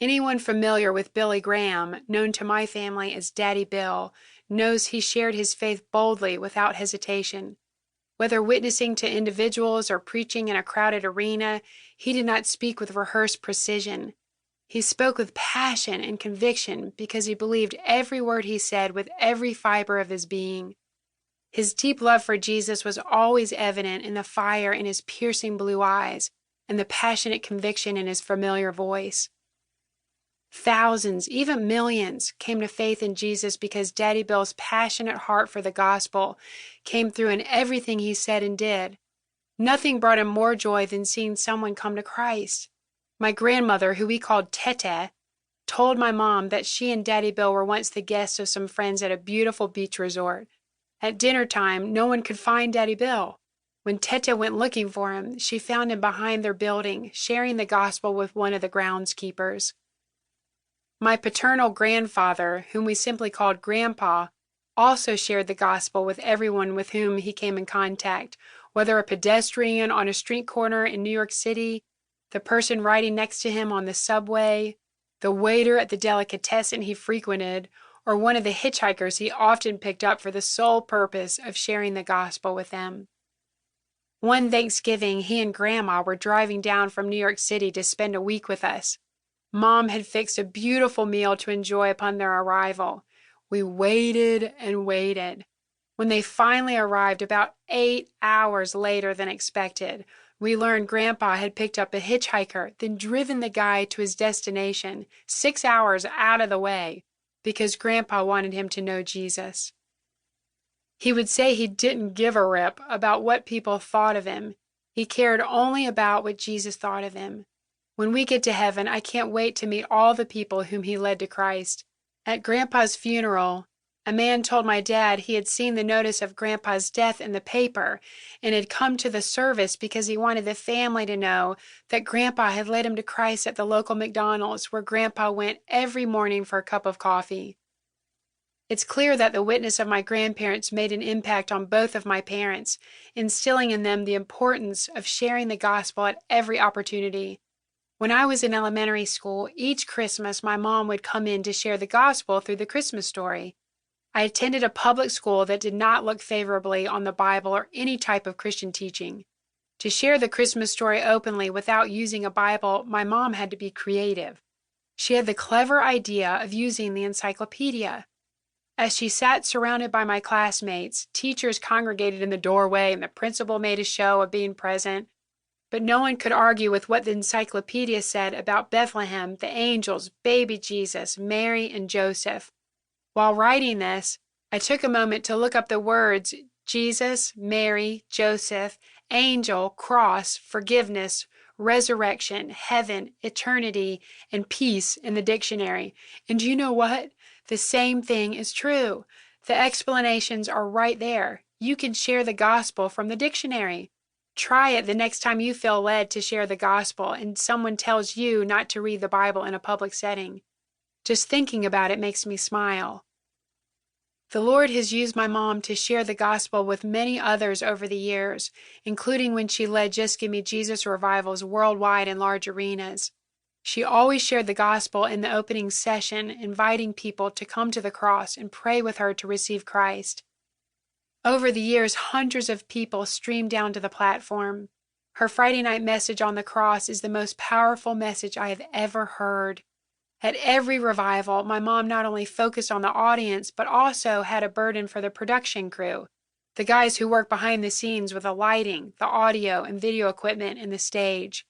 Anyone familiar with Billy Graham, known to my family as Daddy Bill, knows he shared his faith boldly without hesitation. Whether witnessing to individuals or preaching in a crowded arena, he did not speak with rehearsed precision. He spoke with passion and conviction because he believed every word he said with every fiber of his being. His deep love for Jesus was always evident in the fire in his piercing blue eyes and the passionate conviction in his familiar voice. Thousands, even millions, came to faith in Jesus because Daddy Bill's passionate heart for the gospel came through in everything he said and did. Nothing brought him more joy than seeing someone come to Christ. My grandmother, who we called Tete, told my mom that she and Daddy Bill were once the guests of some friends at a beautiful beach resort. At dinner time, no one could find Daddy Bill. When Tete went looking for him, she found him behind their building, sharing the gospel with one of the groundskeepers. My paternal grandfather, whom we simply called Grandpa, also shared the gospel with everyone with whom he came in contact, whether a pedestrian on a street corner in New York City, the person riding next to him on the subway, the waiter at the delicatessen he frequented, or one of the hitchhikers he often picked up for the sole purpose of sharing the gospel with them. One Thanksgiving, he and Grandma were driving down from New York City to spend a week with us. Mom had fixed a beautiful meal to enjoy upon their arrival. We waited and waited. When they finally arrived about 8 hours later than expected, we learned Grandpa had picked up a hitchhiker, then driven the guy to his destination 6 hours out of the way because Grandpa wanted him to know Jesus. He would say he didn't give a rip about what people thought of him. He cared only about what Jesus thought of him. When we get to heaven, I can't wait to meet all the people whom he led to Christ. At Grandpa's funeral, a man told my dad he had seen the notice of Grandpa's death in the paper and had come to the service because he wanted the family to know that Grandpa had led him to Christ at the local McDonald's where Grandpa went every morning for a cup of coffee. It's clear that the witness of my grandparents made an impact on both of my parents, instilling in them the importance of sharing the gospel at every opportunity. When I was in elementary school, each Christmas my mom would come in to share the gospel through the Christmas story. I attended a public school that did not look favorably on the Bible or any type of Christian teaching. To share the Christmas story openly without using a Bible, my mom had to be creative. She had the clever idea of using the encyclopedia. As she sat surrounded by my classmates, teachers congregated in the doorway and the principal made a show of being present. But no one could argue with what the encyclopedia said about Bethlehem, the angels, baby Jesus, Mary, and Joseph. While writing this, I took a moment to look up the words Jesus, Mary, Joseph, angel, cross, forgiveness, resurrection, heaven, eternity, and peace in the dictionary. And do you know what? The same thing is true. The explanations are right there. You can share the gospel from the dictionary. Try it the next time you feel led to share the gospel and someone tells you not to read the Bible in a public setting. Just thinking about it makes me smile. The Lord has used my mom to share the gospel with many others over the years, including when she led Just Give Me Jesus revivals worldwide in large arenas. She always shared the gospel in the opening session, inviting people to come to the cross and pray with her to receive Christ. Over the years, hundreds of people streamed down to the platform. Her Friday night message on the cross is the most powerful message I have ever heard. At every revival, my mom not only focused on the audience, but also had a burden for the production crew, the guys who work behind the scenes with the lighting, the audio, and video equipment, and the stage.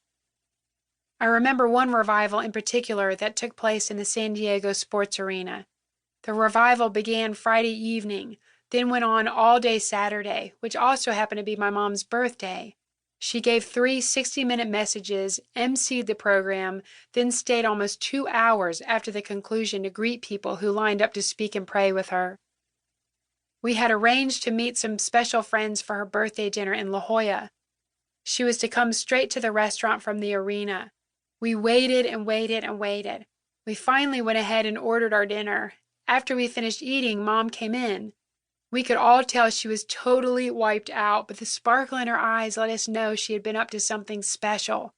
I remember one revival in particular that took place in the San Diego Sports Arena. The revival began Friday evening, then went on all day Saturday, which also happened to be my mom's birthday. She gave 3 60-minute messages, emceed the program, then stayed almost 2 hours after the conclusion to greet people who lined up to speak and pray with her. We had arranged to meet some special friends for her birthday dinner in La Jolla. She was to come straight to the restaurant from the arena. We waited and waited and waited. We finally went ahead and ordered our dinner. After we finished eating, Mom came in. We could all tell she was totally wiped out, but the sparkle in her eyes let us know she had been up to something special.